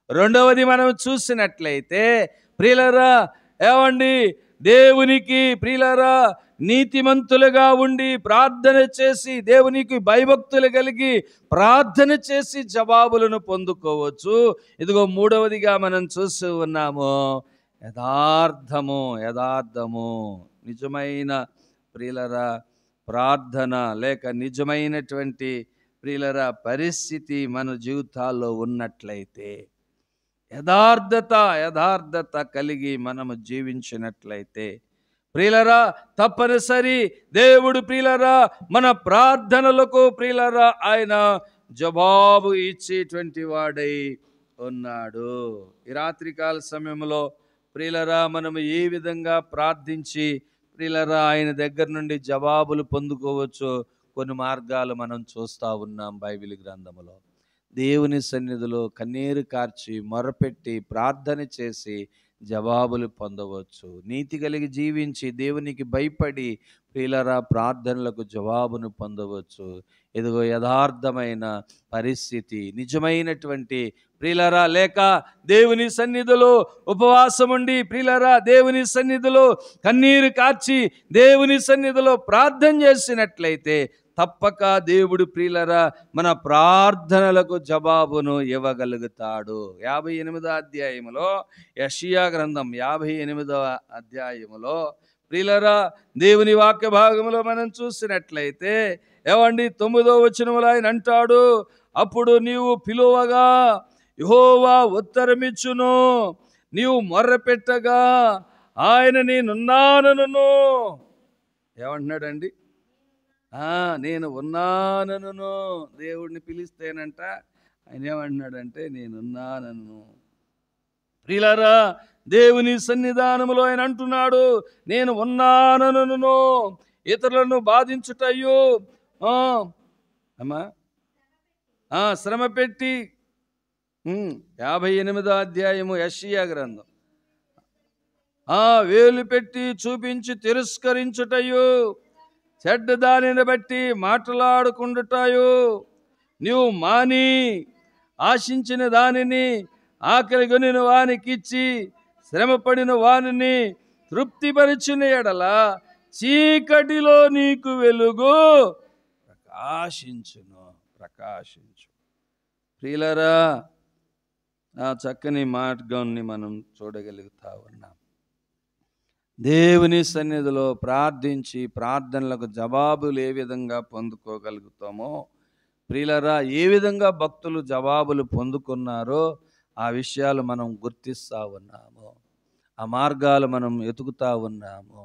రెండవది మనం చూసినట్లయితే ప్రియులారా ఏమండి దేవునికి ప్రియులారా నీతిమంతులుగా ఉండి ప్రార్థన చేసి దేవునికి భయభక్తులు కలిగి ప్రార్థన చేసి జవాబులను పొందుకోవచ్చు. ఇదిగో మూడవదిగా మనం చూస్తూ ఉన్నాము, యథార్థము. నిజమైన ప్రియులరా ప్రార్థన లేక నిజమైనటువంటి ప్రియులరా పరిస్థితి మన జీవితాల్లో ఉన్నట్లయితే, యథార్థత కలిగి మనము జీవించినట్లయితే ప్రియులరా తప్పనిసరి దేవుడు ప్రియులరా మన ప్రార్థనలకు ప్రియులరా ఆయన జవాబు ఇచ్చేటువంటి వాడై ఉన్నాడు. ఈ రాత్రికాల సమయంలో ప్రియులరా మనము ఏ విధంగా ప్రార్థించి ప్రియులరా ఆయన దగ్గర నుండి జవాబులు పొందుకోవచ్చు కొన్ని మార్గాలు మనం చూస్తూ ఉన్నాం బైబిల్ గ్రంథములో. దేవుని సన్నిధిలో కన్నీరు కార్చి మొరపెట్టి ప్రార్థన చేసి జవాబులు పొందవచ్చు. నీతి కలిగి జీవించి దేవునికి భయపడి ప్రియులరా ప్రార్థనలకు జవాబును పొందవచ్చు. ఇదిగో యథార్థమైన పరిస్థితి, నిజమైనటువంటి ప్రియులరా లేక దేవుని సన్నిధిలో ఉపవాసం ఉండి ప్రియులరా దేవుని సన్నిధిలో కన్నీరు కార్చి దేవుని సన్నిధిలో ప్రార్థన చేసినట్లయితే తప్పక దేవుడు ప్రియులరా మన ప్రార్థనలకు జవాబును ఇవ్వగలుగుతాడు. 58వ అధ్యాయములో యెషయా గ్రంథం 58వ అధ్యాయములో ప్రియులరా దేవుని వాక్య భాగంలో మనం చూసినట్లయితే ఏమండి 9వ వచనములో ఆయన అంటాడు, అప్పుడు నీవు పిలువగా యెహోవా ఉత్తరమిచ్చును, నీవు మొర్రపెట్టగా ఆయన నేనున్నానను. ఏమంటున్నాడండి? నేను ఉన్నానను. దేవుడిని పిలిస్తేనంట ఆయన ఏమంటున్నాడంటే నేనున్నానను. ప్రియులారా దేవుని సన్నిధానములో ఆయన అంటున్నాడు, నేను ఉన్నానను. ఇతరులను బాధించుటయు శ్రమ పెట్టి 58వ అధ్యాయము యెషయా గ్రంథం వేలు పెట్టి చూపించి తిరస్కరించుటయు చెడ్డ దానిని బట్టి మాట్లాడుకుంటుటాయు నీవు మాని ఆశించిన దానిని ఆకలిగొనిన వానికిచ్చి శ్రమపడిన వానిని తృప్తిపరిచిన ఎడల చీకటిలో నీకు వెలుగు ప్రకాశించు. ప్రియులరా ఆ చక్కని మార్గాన్ని మనం చూడగలుగుతా ఉన్నాం. దేవుని సన్నిధిలో ప్రార్థించి ప్రార్థనలకు జవాబులు ఏ విధంగా పొందుకోగలుగుతామో ప్రియులరా ఏ విధంగా భక్తులు జవాబులు పొందుకున్నారో ఆ విషయాలు మనం గుర్తిస్తూ ఉన్నాము. ఆ మార్గాలు మనం ఎతుకుతూ ఉన్నాము.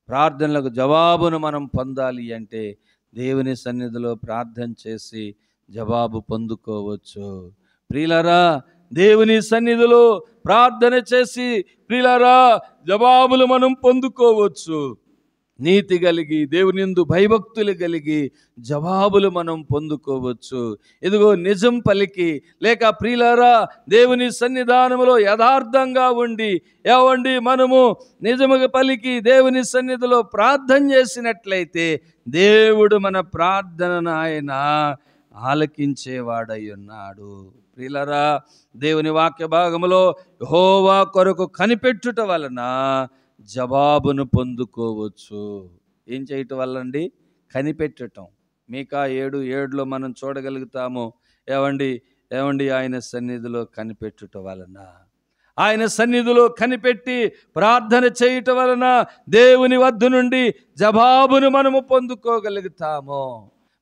ప్రార్థనలకు జవాబును మనం పొందాలి అంటే దేవుని సన్నిధిలో ప్రార్థన చేసి జవాబు పొందుకోవచ్చు. ప్రియులరా దేవుని సన్నిధిలో ప్రార్థన చేసి ప్రియులరా జవాబులు మనం పొందుకోవచ్చు. నీతి కలిగి దేవుని యందు భయభక్తులు కలిగి జవాబులు మనం పొందుకోవచ్చు. ఇదిగో నిజం పలికి లేక ప్రియులారా దేవుని సన్నిధానములో యథార్థంగా ఉండి ఏవండి మనము నిజముగా పలికి దేవుని సన్నిధిలో ప్రార్థన చేసినట్లయితే దేవుడు మన ప్రార్థనను ఆయన ఆలకించేవాడై ఉన్నాడు. ప్రియులారా దేవుని వాక్య భాగములో యెహోవా కొరకు కనిపెట్టుట వలన జవాబును పొందుకోవచ్చు. ఏం చేయటం వల్ల అండి? కనిపెట్టటం. మీకా 7:7లో మనం చూడగలుగుతాము. ఏమండి ఆయన సన్నిధిలో కనిపెట్టుట వలన, ఆయన సన్నిధిలో కనిపెట్టి ప్రార్థన చేయటం వలన దేవుని వద్ద నుండి జవాబును మనము పొందుకోగలుగుతాము.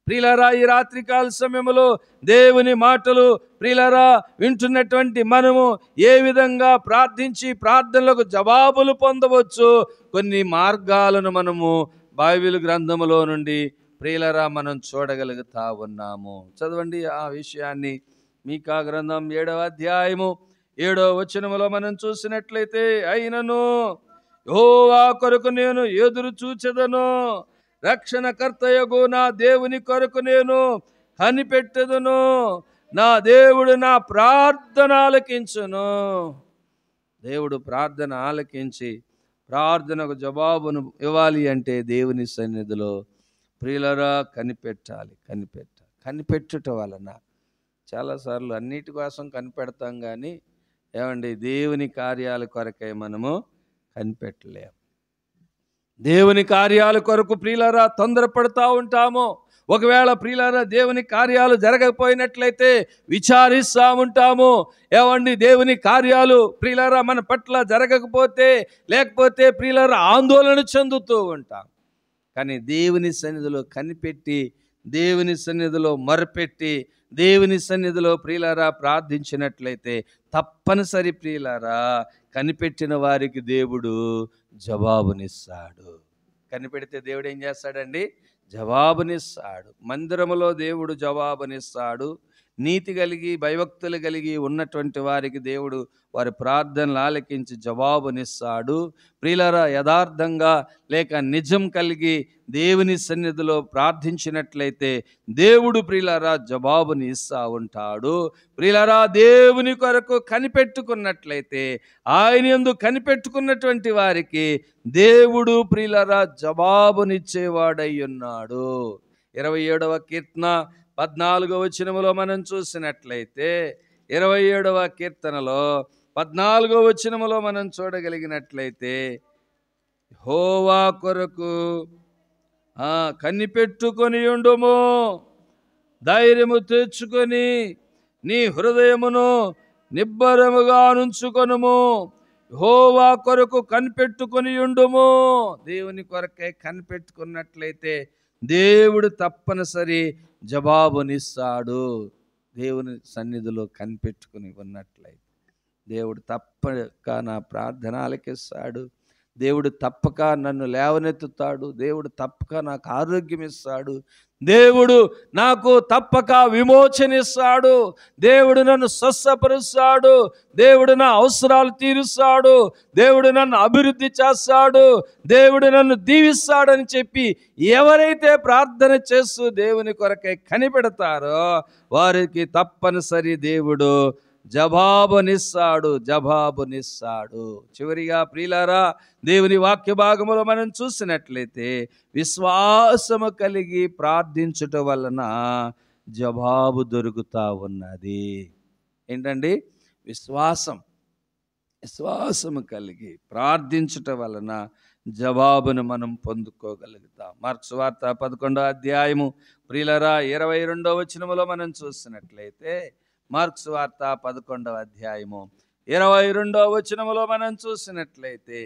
ప్రియులారా ఈ రాత్రికాల సమయంలో దేవుని మాటలు ప్రియులారా వింటున్నటువంటి మనము ఏ విధంగా ప్రార్థించి ప్రార్థనలకు జవాబులు పొందవచ్చు కొన్ని మార్గాలను మనము బైబిల్ గ్రంథములో నుండి ప్రియులారా మనం చూడగలుగుతా ఉన్నాము. చదవండి ఆ విషయాన్ని. మీకా గ్రంథం 7వ అధ్యాయము 7వ వచనములో మనం చూసినట్లయితే, అయినను యెహోవా కొరకు నేను ఎదురు చూచెదను, రక్షణకర్తయగు నా దేవుని కొరకు నేను కనిపెట్టెదను, నా దేవుడు నా ప్రార్థన ఆలకించును. దేవుడు ప్రార్థన ఆలకించి ప్రార్థనకు జవాబును ఇవ్వాలి అంటే దేవుని సన్నిధిలో ప్రియులరా కనిపెట్టుట వలన చాలాసార్లు అన్నిటి కోసం కనిపెడతాం కానీ దేవుని కార్యాల కొరకై మనము కనిపెట్టలేము. దేవుని కార్యాల కొరకు ప్రియులారా తొందరపడుతూ ఉంటాము. ఒకవేళ ప్రియులారా దేవుని కార్యాలు జరగకపోయినట్లయితే విచారిస్తూ ఉంటాము. ఏమండి, దేవుని కార్యాలు ప్రియులారా మన పట్ల జరగకపోతే, లేకపోతే ప్రియులారా ఆందోళన చెందుతూ ఉంటాం. కానీ దేవుని సన్నిధిలో కనిపెట్టి, దేవుని సన్నిధిలో మొరపెట్టి, దేవుని సన్నిధిలో ప్రియులారా ప్రార్థించినట్లయితే తప్పనిసరి ప్రియులారా కనిపెట్టిన వారికి దేవుడు జవాబునిస్తాడు. కనిపెడితే దేవుడు ఏం చేస్తాడండి? జవాబునిస్తాడు. మందిరములో దేవుడు జవాబునిస్తాడు. నీతి కలిగి భయభక్తులు కలిగి ఉన్నటువంటి వారికి దేవుడు వారి ప్రార్థనలు ఆలకించి జవాబునిస్తాడు. ప్రియులారా యథార్థంగా లేక నిజం కలిగి దేవుని సన్నిధిలో ప్రార్థించినట్లయితే దేవుడు ప్రియులారా జవాబుని ఇస్తా ఉంటాడు. ప్రియులారా దేవుని కొరకు కనిపెట్టుకున్నట్లయితే, ఆయన యందు కనిపెట్టుకున్నటువంటి వారికి దేవుడు ప్రియులారా జవాబునిచ్చేవాడై ఉన్నాడు. 27వ కీర్తన 14వ వచనములో మనం చూసినట్లయితే, 27వ కీర్తనలో 14వ వచనములో మనం చూడగలిగినట్లయితే, యెహోవా కొరకు కనిపెట్టుకొని ఉండుము, ధైర్యము తెచ్చుకొని నీ హృదయమును నిబ్బరముగా నుంచుకొనుము. యెహోవా కొరకు కనిపెట్టుకొని ఉండుము. దేవుని కొరకే కనిపెట్టుకున్నట్లయితే దేవుడు తప్పనిసరి జవాబునిస్తాడు. దేవుని సన్నిధిలో కనిపెట్టుకుని ఉన్నట్లయితే దేవుడు తప్పక నా ప్రార్థన ఆలకిస్తాడు. దేవుడు తప్పక నన్ను లేవనెత్తుతాడు. దేవుడు తప్పక నాకు ఆరోగ్యం ఇస్తాడు. దేవుడు నాకు తప్పక విమోచనిస్తాడు. దేవుడు నన్ను స్వస్థపరుస్తాడు. దేవుడు నా అవసరాలు తీరుస్తాడు. దేవుడు నన్ను అభివృద్ధి చేస్తాడు. దేవుడు నన్ను దీవిస్తాడని చెప్పి ఎవరైతే ప్రార్థన చేస్తూ దేవుని కొరకై కనిపెడతారో వారికి తప్పనిసరి దేవుడు జవాబునిస్తాడు. చివరిగా ప్రియులారా దేవుని వాక్య భాగములో మనం చూసినట్లయితే, విశ్వాసము కలిగి ప్రార్థించుట వలన జవాబు దొరుకుతా ఉన్నది. ఏంటండి? విశ్వాసము కలిగి ప్రార్థించుట వలన జవాబును మనం పొందుకోగలుగుతాం. మార్కు సువార్త 11వ అధ్యాయము ప్రియులారా 22వ వచనములో మనం చూసినట్లయితే, మార్కు సువార్త 11వ అధ్యాయము 22వ వచనములో మనం చూసినట్లయితే,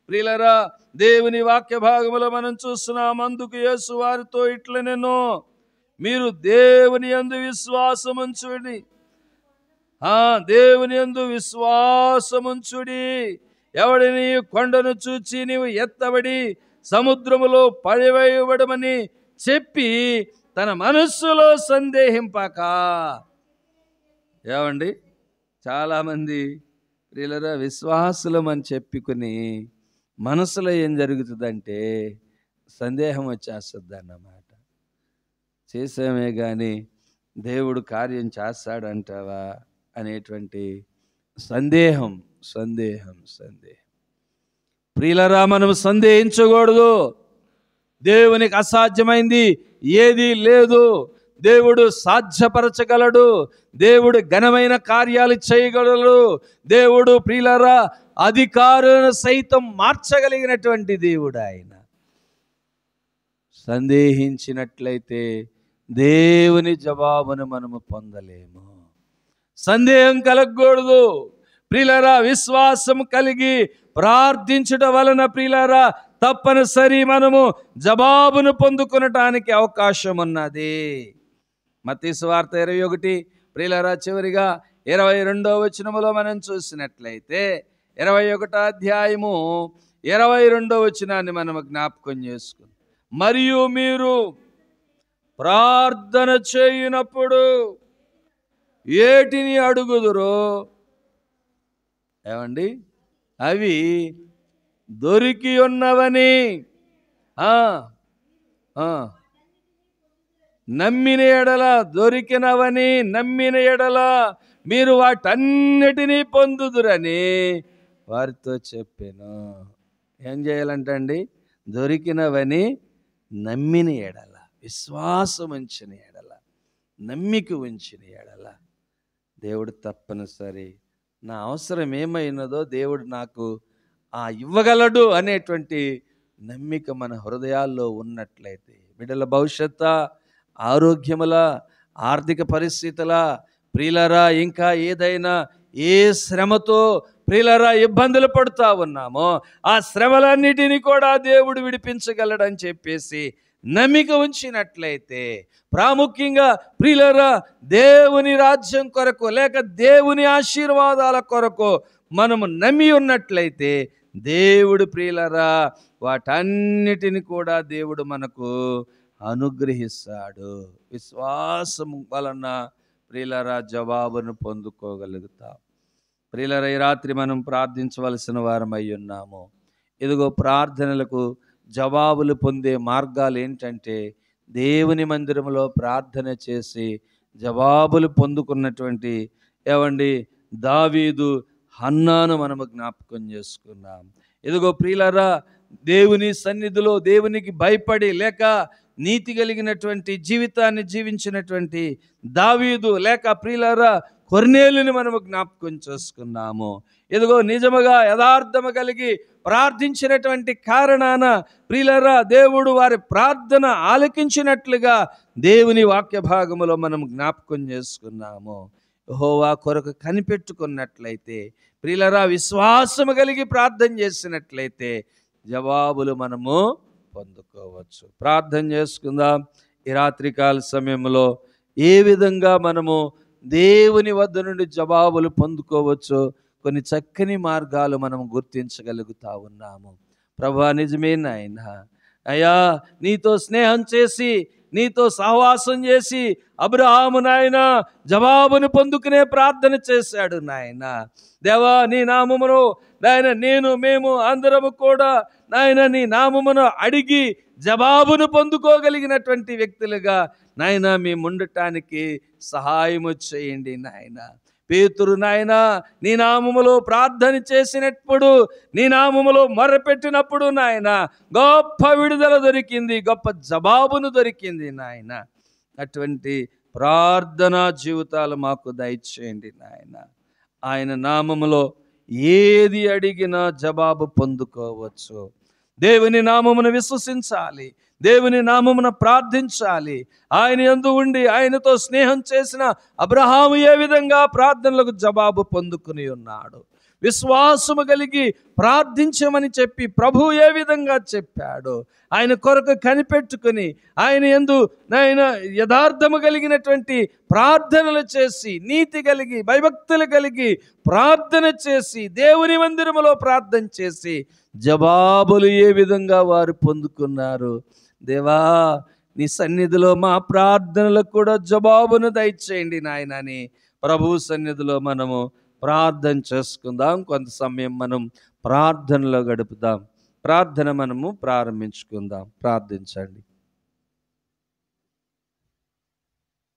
ప్రియులారా దేవుని వాక్య భాగములో మనం చూస్తున్నాం. అందుకు యేసు వారితో ఇట్లనెను, మీరు దేవుని యందు విశ్వాసముంచుడి. దేవుని యందు విశ్వాసముంచుడి. ఎవడిని కొండను చూచి నీవు ఎత్తబడి సముద్రములో పడివేయబడమని చెప్పి తన మనస్సులో సందేహింపక. ఏమండి, చాలామంది ప్రియులారా విశ్వాసులమని చెప్పుకుని మనసులో ఏం జరుగుతుందంటే సందేహం వచ్చేస్తుంది అన్నమాట. చేసామే కానీ దేవుడు కార్యం చేస్తాడంటావా అనేటువంటి సందేహం. ప్రియులారా మనం సందేహించకూడదు. దేవునికి అసాధ్యమైంది ఏదీ లేదు. దేవుడు సాధ్యపరచగలడు. దేవుడు ఘనమైన కార్యాలు చేయగలడు. దేవుడు ప్రియులారా అధికారులను సైతం మార్చగలిగినటువంటి దేవుడు ఆయన. సందేహించినట్లయితే దేవుని జవాబును మనము పొందలేము. సందేహం కలగకూడదు. ప్రియులారా విశ్వాసం కలిగి ప్రార్థించుట వలన ప్రియులారా తప్పనిసరి మనము జవాబును పొందుకొనటానికి అవకాశం ఉన్నది. మత్తయి సువార్త 21 ప్రియులారా చివరిగా 22వ వచనములో మనం చూసినట్లయితే 21వ అధ్యాయము 22వ వచనాన్ని మనము జ్ఞాపకం చేసుకుందాం. మరియు మీరు ప్రార్థన చేయునప్పుడు ఏటిని అడుగుదురో, ఏమండి, అవి దొరికి ఉన్నవని నమ్మిన ఎడల, దొరికినవని నమ్మిన ఎడల మీరు వాటన్నిటినీ పొందుదురని వారితో చెప్పాను. ఏం చేయాలంటండి? దొరికినవని నమ్మిన ఎడల, విశ్వాసం ఉంచిన ఎడల, నమ్మిక ఉంచిన ఎడల దేవుడు తప్పనిసరి నా అవసరం ఏమైనదో దేవుడు నాకు ఇవ్వగలడు అనేటువంటి నమ్మిక మన హృదయాల్లో ఉన్నట్లయితే బిడ్డల భవిష్యత్త, ఆరోగ్యముల, ఆర్థిక పరిస్థితుల, ప్రియులారా ఇంకా ఏదైనా ఏ శ్రమతో ప్రియులారా ఇబ్బందులు పడుతూ ఉన్నామో ఆ శ్రమలన్నిటినీ కూడా దేవుడు విడిపించగలడని చెప్పేసి నమ్మిక ఉంచినట్లయితే, ప్రాముఖ్యంగా ప్రియులారా దేవుని రాజ్యం కొరకు లేక దేవుని ఆశీర్వాదాల కొరకు మనము నమ్మి ఉన్నట్లయితే దేవుడు ప్రియులారా వాటన్నిటిని కూడా దేవుడు మనకు అనుగ్రహిస్తాడు. విశ్వాసం వలన ప్రియులారా జవాబును పొందుకోగలుగుతాం. ప్రియులారా ఈ రాత్రి మనం ప్రార్థించవలసిన వారమై ఉన్నాము. ఇదిగో ప్రార్థనలకు జవాబులు పొందే మార్గాలు ఏంటంటే దేవుని మందిరంలో ప్రార్థన చేసి జవాబులు పొందుకున్నటువంటి దావీదు, హన్నాను మనము జ్ఞాపకం చేసుకున్నాం. ఇదిగో ప్రియులారా దేవుని సన్నిధిలో దేవునికి భయపడి లేక నీతి కలిగినటువంటి జీవితాన్ని జీవించినటువంటి దావీదు లేక ప్రియులారా కొర్నేలుని మనము జ్ఞాపకం చేసుకున్నాము. ఇదిగో నిజముగా యథార్థము కలిగి ప్రార్థించినటువంటి కారణాన ప్రియులారా దేవుడు వారి ప్రార్థన ఆలకించినట్లుగా దేవుని వాక్య భాగములో మనం జ్ఞాపకం చేసుకున్నాము. యెహోవా కొరకు కనిపెట్టుకున్నట్లయితే ప్రియులారా విశ్వాసము కలిగి ప్రార్థన చేసినట్లయితే జవాబులు మనము పొందుకోవచ్చు. ప్రార్థన చేసుకుందాం. ఈ రాత్రికాల సమయంలో ఏ విధంగా మనము దేవుని వద్ద నుండి జవాబులు పొందుకోవచ్చు కొన్ని చక్కని మార్గాలు మనం గుర్తించగలుగుతా ఉన్నాము. ప్రభువా నిజమే నాయన, అయ్యా నీతో స్నేహం చేసి నీతో సహవాసం చేసి అబ్రహాము నాయన జవాబును పొందుకునే ప్రార్థన చేశాడు నాయన. దేవా నీ నామమును నాయన మేము అందరము కూడా నాయన నీ నామమును అడిగి జవాబును పొందుకోగలిగినటువంటి వ్యక్తులుగా నాయన మేము ఉండటానికి సహాయము చేయండి నాయన. పేతురు నాయన నీ నామములో ప్రార్థన చేసినప్పుడు, నీ నామములో మొరపెట్టినప్పుడు నాయన గొప్ప విడుదల దొరికింది, గొప్ప జవాబును దొరికింది నాయన. అటువంటి ప్రార్థనా జీవితాలు మాకు దయచేయండి నాయన. ఆయన నామములో ఏది అడిగినా జవాబు పొందుకోవచ్చు. దేవుని నామమును విశ్వసించాలి, దేవుని నామమున ప్రార్థించాలి. ఆయన యందు ఉండి ఆయనతో స్నేహం చేసిన అబ్రహాము ఏ విధంగా ప్రార్థనలకు జవాబు పొందుకుని ఉన్నాడు, విశ్వాసము కలిగి ప్రార్థించమని చెప్పి ప్రభు ఏ విధంగా చెప్పాడు, ఆయన కొరకు కనిపెట్టుకుని ఆయన యందు నాయన యథార్థము కలిగినటువంటి ప్రార్థనలు చేసి నీతి కలిగి భయభక్తులు కలిగి ప్రార్థన చేసి దేవుని మందిరములో ప్రార్థన చేసి జవాబులు ఏ విధంగా వారు పొందుకున్నారు. దేవా నీ సన్నిధిలో మా ప్రార్థనలకు కూడా జవాబును దయచేయండి నాయన అని ప్రభు సన్నిధిలో మనము ప్రార్థన చేసుకుందాం. కొంత సమయం మనం ప్రార్థనలో గడుపుదాం. ప్రార్థన మనము ప్రారంభించుకుందాం. ప్రార్థించండి.